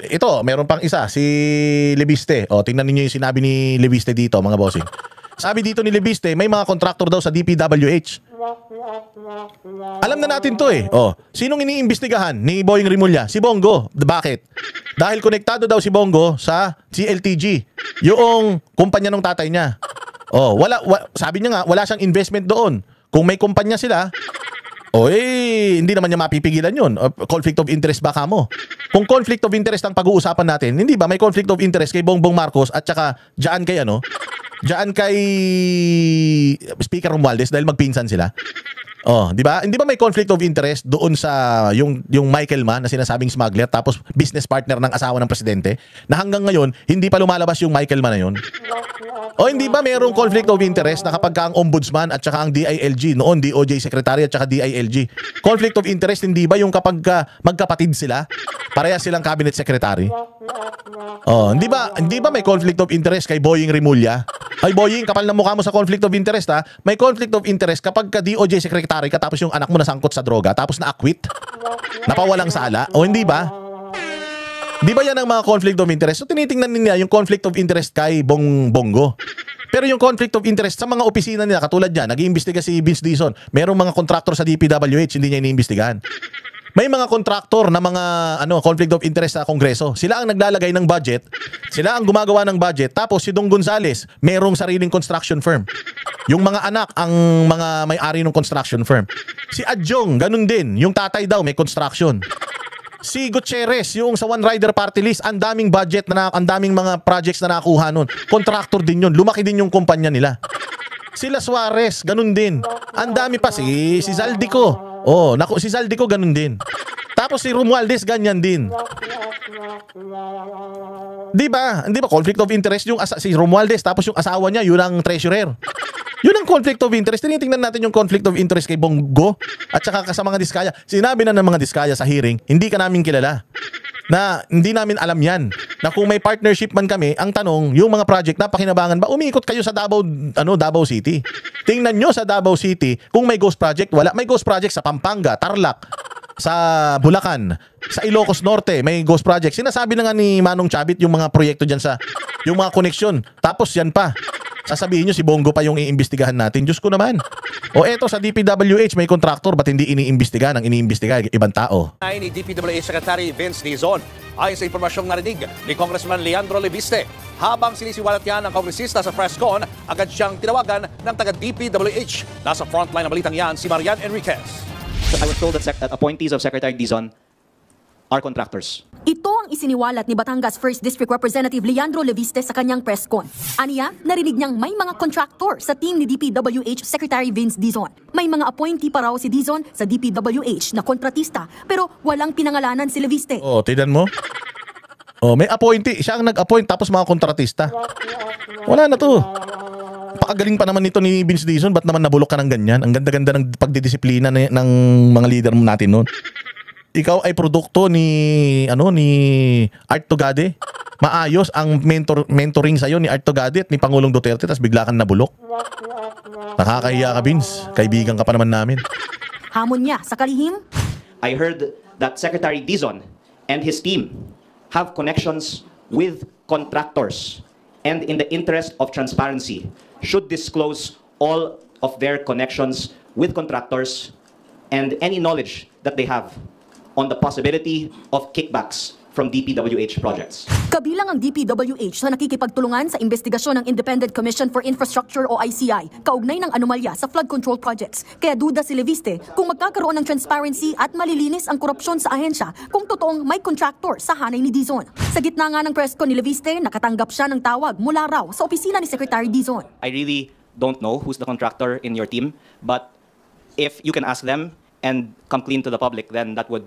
Ito, meron pang isa, si Lebiste. Tingnan niyo yung sinabi ni Lebiste dito, mga bossing. Sabi dito ni Lebiste, may mga contractor daw sa DPWH. Alam na natin to eh. Sinong iniimbestigahan ni Boying Rimulya? Si Bongo. Bakit? Dahil konektado daw si Bongo sa CLTG, yung kumpanya ng tatay niya. Sabi niya nga, wala siyang investment doon. Kung may kumpanya sila, hindi naman niya mapipigilan yun. Conflict of interest baka mo. Kung conflict of interest ang pag-uusapan natin, hindi ba may conflict of interest kay Bongbong Marcos at saka dyan kay Speaker Romualdez dahil magpinsan sila? Di ba? Hindi ba may conflict of interest doon sa yung Michael Ma na sinasabing smuggler tapos business partner ng asawa ng presidente na hanggang ngayon hindi pa lumalabas yung Michael Ma na yun? Hindi ba mayroong conflict of interest na kapag ang ombudsman at saka ang DILG, noon DOJ Secretary at saka DILG, conflict of interest hindi ba yung kapag magkapatid sila, pareha silang cabinet secretary? Hindi ba may conflict of interest kay Boying Rimulya? Ay Boying, kapal na mukha mo sa conflict of interest ha. May conflict of interest kapag ka DOJ Secretary ka tapos yung anak mo nasangkot sa droga tapos na-acquit, napawalang sala, hindi ba? Di ba yan ang mga conflict of interest? So tinitingnan nila yung conflict of interest kay Bongo. Pero yung conflict of interest sa mga opisina nila, katulad niya, nag-iimbestiga si Vince Dizon. Merong mga kontraktor sa DPWH, hindi niya iniimbestigahan. May mga kontraktor na mga conflict of interest sa Kongreso. Sila ang naglalagay ng budget, sila ang gumagawa ng budget, tapos si Dong Gonzales, merong sariling construction firm. Yung mga anak ang mga may-ari ng construction firm. Si Adjong, ganun din. Yung tatay daw may construction. Si Gutierrez, yung sa One Rider Party List, ang daming budget ang daming mga projects na nakuha nun. Contractor din yun. Lumaki din yung kumpanya nila. Sila Suarez, ganun din. Ang dami pa. Si Zaldico. Si Zaldico ganun din. Tapos si Romualdez, ganyan din. Di ba? Conflict of interest yung si Romualdez, tapos yung asawa niya, yun ang treasurer. Yun ang conflict of interest. Tinitingnan natin yung conflict of interest kay Bongo at saka sa mga Diskaya. Sinabi na ng mga Diskaya sa hearing, hindi ka namin kilala. Na hindi namin alam yan. Na kung may partnership man kami, ang tanong, yung mga project na pakinabangan ba, umikot kayo sa Davao City. Tingnan nyo sa Davao City, kung may ghost project, wala. May ghost project sa Pampanga, Tarlac, sa Bulacan, sa Ilocos Norte, may ghost project. Sinasabi na nga ni Manong Chavit yung mga proyekto dyan yung mga koneksyon. Tapos yan pa. Sasabihin nyo si Bongo pa yung iimbestigahan natin. Diyos ko naman. Eto sa DPWH may kontraktor, ba't hindi iniimbestigahan? Ang iniimbestigahan ibang tao. Ay ni DPWH Secretary Vince Dizon ayon sa impormasyong narinig ni Congressman Leandro Lebiste. Habang sinisiwalat yan ng kongresista sa press con, agad siyang tinawagan ng taga-DPWH. Nasa frontline ng balitang yan si Marian Enriquez. So I was told that appointees of Secretary Dizon are contractors. Ito ang isiniwalat ni Batangas 1st District Representative Leandro Lebiste sa kanyang press con. Aniya, narinig niyang may mga contractor sa team ni DPWH Secretary Vince Dizon. May mga appointee pa raw si Dizon sa DPWH na kontratista pero walang pinangalanan si Lebiste. Tignan mo. May appointee. Siya ang nag-appoint tapos mga kontratista. Wala na to. Pakagaling pa naman nito ni Vince Dizon. Ba't naman nabulok ka ng ganyan? Ang ganda-ganda ng pagdidisiplina ng mga leader natin noon. Ikaw ay produkto ni Art Tugade. Maayos ang mentoring sa'yo ni Art Tugade at ni Pangulong Duterte, tapos bigla kang nabulok. Nakakahiya ka, Vince. Kaibigan ka pa naman namin. Hamon niya sa kalihim. I heard that Secretary Dizon and his team have connections with contractors, and in the interest of transparency, should disclose all of their connections with contractors and any knowledge that they have on the possibility of kickbacks from DPWH projects. Kabilang ang DPWH na nakikipagtulungan sa investigasyon ng Independent Commission for Infrastructure o ICI kaugnay ng anomalya sa flood control projects. Kaya duda si Lebiste kung magkakaroon ng transparency at malilinis ang korupsyon sa ahensya kung totoong may contractor sa hanay ni Dizon. Sa gitna nga ng press con ni Lebiste, nakatanggap siya ng tawag mula raw sa opisina ni Secretary Dizon. I really don't know who's the contractor in your team, but if you can ask them and come clean to the public, then that would,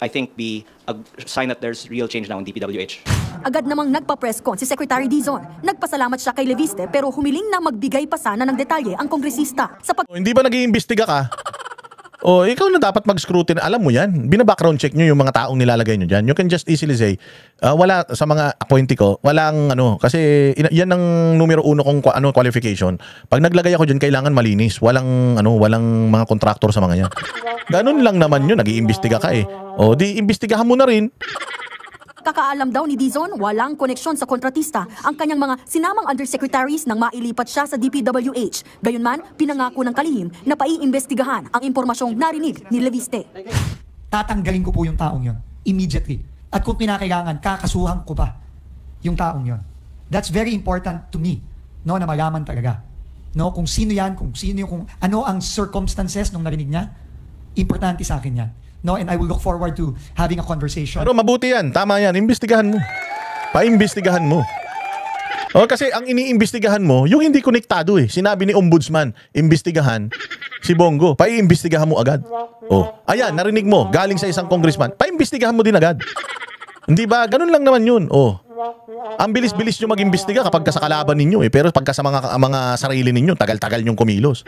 I think, be a sign that there's real change now in DPWH. Agad namang nagpa-press con si Secretary Dizon. Nagpasalamat siya kay Lebiste pero humiling na magbigay pa sana ng detalye ang kongresista. Hindi ba nag-iimbestiga ka? Ikaw na dapat mag-scrutiny. Alam mo yan. Bina-background check nyo yung mga taong nilalagay nyo dyan. You can just easily say, wala sa mga appointee ko, walang kasi yan ang numero uno kong qualification. Pag naglagay ako dyan, kailangan malinis. Walang mga contractor sa mga yan. Ganun lang naman yun. Nag-iimbestiga ka eh. Di imbestigahan mo na rin. Pagkakaalam daw ni Dizon, walang koneksyon sa kontratista ang kanyang mga sinamang undersecretaries nang mailipat siya sa DPWH. Gayunman, pinangako ng kalihim na paiimbestigahan ang impormasyong narinig ni Leviste. Tatanggalin ko po yung taong yon immediately. At kung kinakailangan, kakasuhan ko pa yung taong yon. That's very important to me, no, na malaman talaga. No, kung sino yan, kung ano ang circumstances nung narinig niya, importante sa akin yan. No, and I will look forward to having a conversation. Pero mabuti yan, tama yan, imbestigahan mo. Paimbestigahan mo. O kasi ang iniimbestigahan mo, yung hindi konektado eh. Sinabi ni Ombudsman, imbestigahan si Bongo. Paiimbestigahan mo agad. O, ayan, narinig mo, galing sa isang congressman. Paimbestigahan mo din agad. Hindi ba? Ganun lang naman yun. O, ang bilis-bilis nyo mag-imbestiga kapag sa kalaban ninyo eh. Pero pagka sa mga sarili ninyo, tagal-tagal nyong kumilos.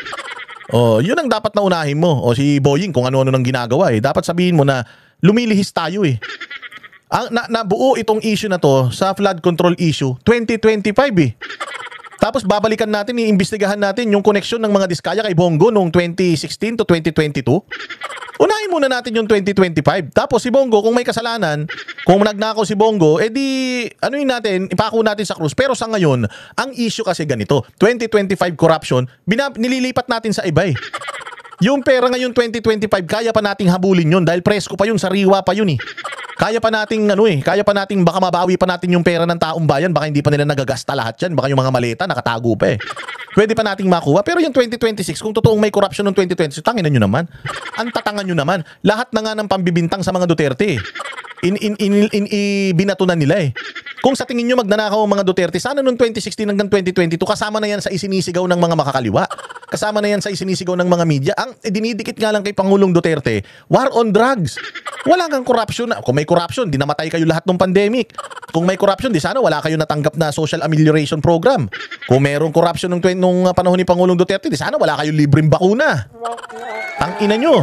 O, yun ang dapat na unahin mo. O si Boying, kung ano-ano nang ginagawa eh. Dapat sabihin mo na lumilihis tayo eh. Nabuo itong issue na to sa flood control issue 2025 eh. Tapos babalikan natin, iimbestigahan natin yung koneksyon ng mga diskaya kay Bongo noong 2016 to 2022. Unahin muna natin yung 2025. Tapos si Bongo, kung may kasalanan, kung nagnakaw si Bongo, edi anuin natin, ipako natin sa krus. Pero sa ngayon, ang issue kasi ganito, 2025 corruption, nililipat natin sa iba eh. Yung pera ngayon 2025, kaya pa nating habulin yun dahil presko pa yun, sariwa pa yun eh. Kaya pa nating kaya pa nating baka mabawi pa natin yung pera ng taong bayan, baka hindi pa nila nagagasta lahat yan, baka yung mga maleta nakatago pa eh. Pwede pa nating makuha, pero yung 2026, kung totoong may corruption ng 2026, tanginan nyo naman. Ang tatangan nyo naman. Lahat na nga ng pambibintang sa mga Duterte eh. Binatunan nila eh. Kung sa tingin nyo magnanakaw ang mga Duterte, sana noong 2016 hanggang 2022, kasama na yan sa isinisigaw ng mga makakaliwa. Kasama na yan sa isinisigaw ng mga media. Ang dinidikit nga lang kay Pangulong Duterte, war on drugs. Wala kang corruption. Kung may corruption, di namatay kayo lahat ng pandemic. Kung may corruption, di sana wala kayo natanggap na social amelioration program. Kung merong corruption nung panahon ni Pangulong Duterte, di sana wala kayo libreng bakuna. Tangina nyo.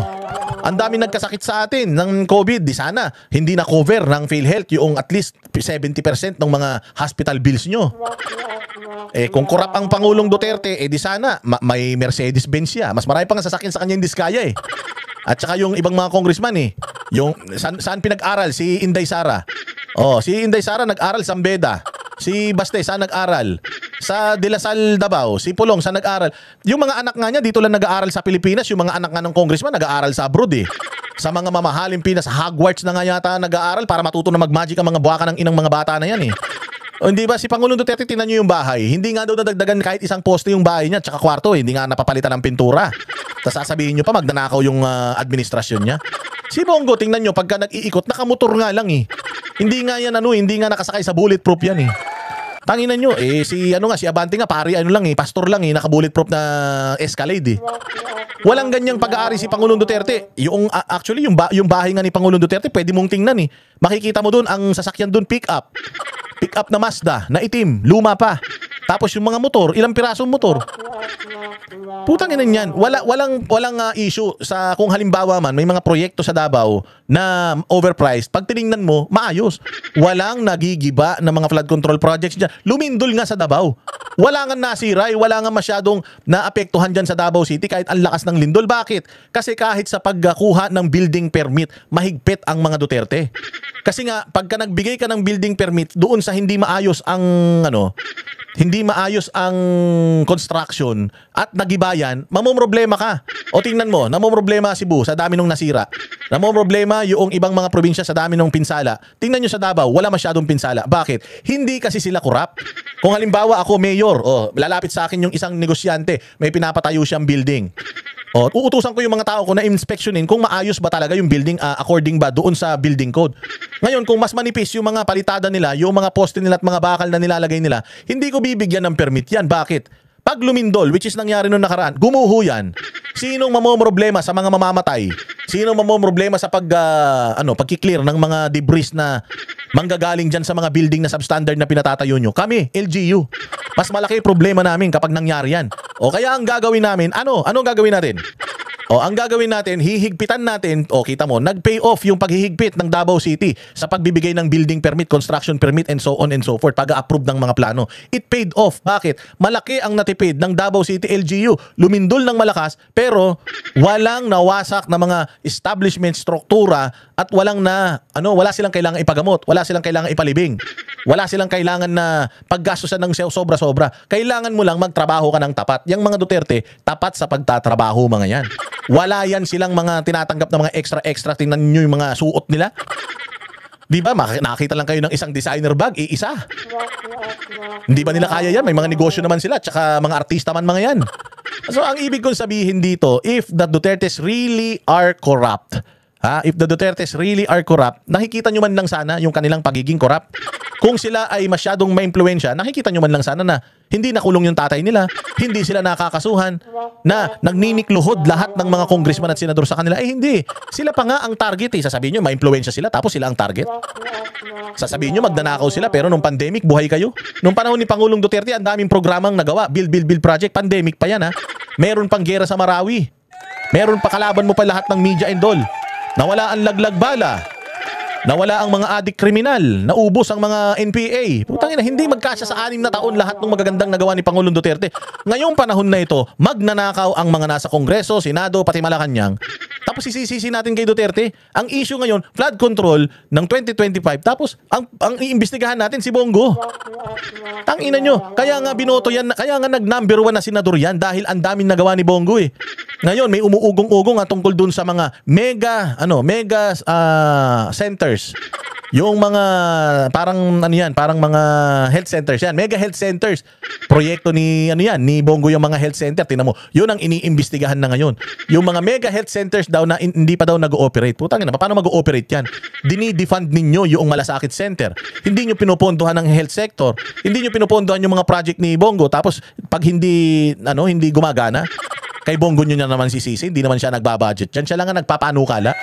Ang dami nagkasakit sa atin ng COVID, di sana hindi na cover ng PhilHealth yung at least 70% ng mga hospital bills nyo. Eh kung corrupt ang Pangulong Duterte, di sana may Mercedes-Benz siya. Mas marami pang sasakyan sa kanya yung diskaya eh. At saka yung ibang mga congressman eh. Yung saan pinag-aral si Inday Sara? Oh, si Inday Sara nag-aral sa Ambeda. Si Baste saan nag-aral? Sa De La Salle, Davao. Si Pulong saan nag-aral? Yung mga anak nga niya dito lang nag-aaral sa Pilipinas. Yung mga anak nga ng congressman nag-aaral sa abroad eh. Sa mga mamahaling Pinas, Hogwarts na nga yata nag-aaral para matuto na mag-magic ang mga buwaka ng inang mga bata na yan eh. O hindi ba si Pangulong Duterte, tingnan nyo yung bahay. Hindi nga daw nadagdagan kahit isang poste yung bahay niya tsaka kwarto eh. Hindi nga napapalitan ng pintura. Tapos sasabihin nyo pa magnanakaw yung administrasyon niya. Si Bongo, tingnan nyo pagka nag-iikot, nakamotor nga lang eh. Hindi nga yan hindi nga nakasakay sa bulletproof yan eh. Tanginan nyo si Abante nga pari pastor lang eh, naka-bulletproof na Escalade eh. Walang ganyang pag-aari si Pangulong Duterte. Actually yung bahay nga ni Pangulong Duterte, pwede mong tingnan eh. Makikita mo doon ang sasakyan doon pick up na Mazda, na itim, luma pa. Tapos yung mga motor, ilang pirasong motor. Putang ina niyan. Walang issue sa kung halimbawa man may mga proyekto sa Davao na overpriced. Pag tiningnan mo, maayos. Walang nagigiba ng mga flood control projects diyan. Lumindol nga sa Davao. Wala nga nasira, wala nga masyadong naapektuhan diyan sa Davao City kahit ang lakas ng lindol. Bakit? Kasi kahit sa pagkuha ng building permit, mahigpit ang mga Duterte. Kasi nga pagka nagbigay ka ng building permit doon sa hindi maayos ang construction at nagibayan, mamomroblema ka. O tingnan mo, namomroblema Cebu sa dami nung nasira. Namomroblema yung ibang mga probinsya sa dami nung pinsala. Tingnan nyo sa Davao, wala masyadong pinsala. Bakit? Hindi kasi sila corrupt. Kung halimbawa ako mayor, lalapit sa akin yung isang negosyante, may pinapatayo siyang building. Uutusan ko yung mga tao ko na inspeksyonin kung maayos ba talaga yung building according ba doon sa building code. Ngayon, kung mas manipis yung mga palitada nila, yung mga poste nila at mga bakal na nilalagay nila, hindi ko bibigyan ng permit yan. Bakit? Pag lumindol, which is nangyari noong nakaraan, gumuho yan. Sinong mamomroblema sa mga mamamatay? Sinong mamomroblema sa pagki-clear ng mga debris na manggagaling dyan sa mga building na substandard na pinatatayo nyo? Kami, LGU. Mas malaki problema namin kapag nangyari yan. O kaya ang gagawin namin, anong gagawin natin? O, ang gagawin natin, hihigpitan natin, o kita mo, nag-pay off yung paghihigpit ng Davao City sa pagbibigay ng building permit, construction permit, and so on and so forth, pag-approve ng mga plano. It paid off. Bakit? Malaki ang natipid ng Davao City LGU. Lumindol ng malakas, pero walang nawasak na mga establishment, struktura, at wala silang kailangan ipagamot, wala silang kailangan ipalibing, wala silang kailangan na paggastusan ng sobra-sobra. Kailangan mo lang magtrabaho ka ng tapat. Yang mga Duterte, tapat sa pagtatrabaho mga yan. Wala yan silang mga tinatanggap na mga extra-extra. Tingnan nyo yung mga suot nila. Di ba? Nakakita lang kayo ng isang designer bag, iisa. Hindi ba nila kaya yan? May mga negosyo naman sila, tsaka mga artista man mga yan. So, ang ibig kong sabihin dito, if the Dutertes really are corrupt, if the Dutertes really are corrupt, nakikita nyo man lang sana yung kanilang pagiging corrupt. Kung sila ay masyadong maimpluwensya, nakikita nyo man lang sana na hindi nakulong yung tatay nila, hindi sila nakakasuhan, na nagninikluhod lahat ng mga congressman at senador sa kanila. Hindi. Sila pa nga ang target. Sasabihin nyo, maimpluwensya sila, tapos sila ang target. Sasabihin nyo, magdanakaw sila, pero nung pandemic, buhay kayo. Nung panahon ni Pangulong Duterte, ang daming programang nagawa. Build project. Pandemic pa yan, ha. Meron pang gera sa Marawi. Meron pa, kalaban mo pa lahat ng media and all. Nawala ang laglag bala. Nawala ang mga adik kriminal. Naubos ang mga NPA. Putang ina, hindi magkasya sa 6 na taon lahat ng magagandang nagawa ni Pangulong Duterte. Ngayong panahon na ito, magnanakaw ang mga nasa Kongreso, Senado, pati Malacanang. Tapos isisisi natin kay Duterte. Ang issue ngayon, flood control ng 2025. Tapos ang iimbestigahan natin si Bongo. Tangina nyo. Kaya nga binoto yan, kaya nga nag-number 1 na senador yan dahil ang daming nagawa ni Bongo eh. Ngayon may umuugong-ugong tungkol dun sa mga mega centers. Yung mga parang parang mga health centers yan. Mega health centers. Proyekto ni ni Bongo yung mga health center. Tingnan mo, yun ang iniimbestigahan na ngayon. Yung mga mega health centers daw na hindi pa daw nag-ooperate. Putang ina, paano mag-ooperate yan? Dinidefund ninyo yung Malasakit Center. Hindi nyo pinupondohan ng health sector. Hindi nyo pinupondohan yung mga project ni Bongo. Tapos pag hindi gumagana, kay Bongo nyo naman sisisi. Hindi naman siya nagbabudget. Yan siya lang ang nagpapanukala.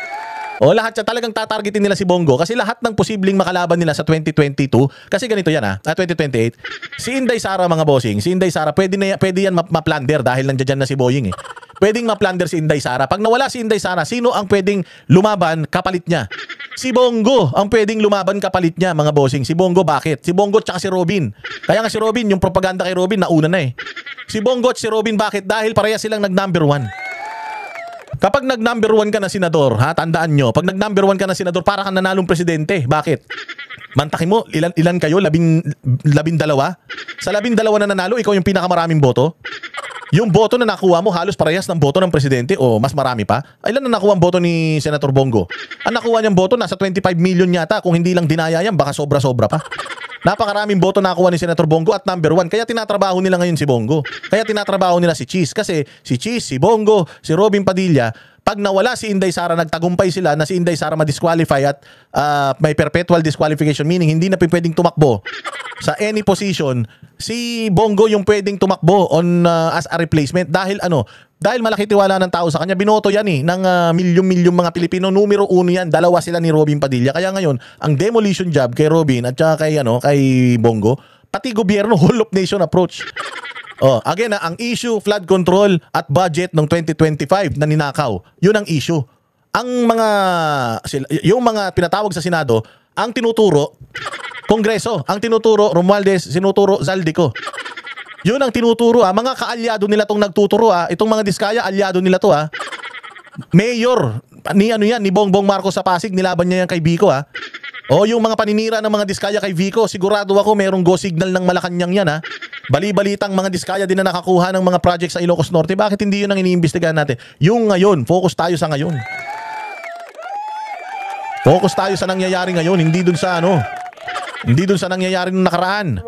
O lahat siya talagang tatargetin nila si Bongo kasi lahat ng posibleng makalaban nila sa 2022, kasi ganito yan 2028. Si Inday Sara mga bossing, si Inday Sara pwede yan ma-plunder dahil nandiyan na si Boying eh. Pwedeng ma-plunder si Inday Sara. Pag nawala si Inday Sara, sino ang pwedeng lumaban kapalit niya? Si Bongo ang pwedeng lumaban kapalit niya mga bossing. Si Bongo bakit? Si Bongo tsaka si Robin. Kaya nga si Robin, yung propaganda kay Robin nauna na eh. Si Bongo at si Robin bakit? Dahil pareha silang nag-number 1. Kapag nag-number 1 ka na senador, tandaan nyo, pag nag-number 1 ka na senador, para kang nanalong presidente. Bakit? Mantakin mo, ilan kayo? 12? Sa 12 na nanalo, ikaw yung pinakamaraming boto? Yung boto na nakuha mo, halos parehas ng boto ng presidente o mas marami pa? Ilan na nakuha ang boto ni Senator Bongo? Ang nakuha niyang boto, nasa 25 million yata. Kung hindi lang dinaya yan, baka sobra-sobra pa. Napakaraming boto nakuha ni Senator Bongo at number 1. Kaya tinatrabaho nila ngayon si Bongo. Kaya tinatrabaho nila si Cheese. Kasi si Cheese, si Bongo, si Robin Padilla, pag nawala si Inday Sara, nagtagumpay sila na si Inday Sara ma-disqualify at may perpetual disqualification, meaning hindi na pwedeng tumakbo sa any position. Si Bongo yung pwedeng tumakbo as a replacement dahil dahil malaki tiwala ng tao sa kanya. Binoto yan ng milyong-milyong mga Pilipino. Numero 1 yan. 2 sila ni Robin Padilla. Kaya ngayon, ang demolition job kay Robin at saka kay Bongo, pati gobyerno, whole of nation approach. Again, ang issue, flood control at budget ng 2025 na ninakaw. Yun ang issue. Yung mga pinatawag sa Senado, ang tinuturo, Kongreso, ang tinuturo, Romualdez, sinuturo, Zaldico. Yun ang tinuturo mga kaalyado nila tong nagtuturo itong mga Diskaya, alyado nila to Mayor ni Bongbong Marcos sa Pasig, nilaban niya yan kay Vico yung mga paninira ng mga Diskaya kay Vico, sigurado ako merong go signal ng Malacanang yan Bali-balitang mga Diskaya din na nakakuha ng mga project sa Ilocos Norte. Bakit hindi yun ang iniimbestigahan natin? Yung ngayon, focus tayo sa ngayon. Focus tayo sa nangyayari ngayon, hindi dun sa nangyayari nung nakaraan.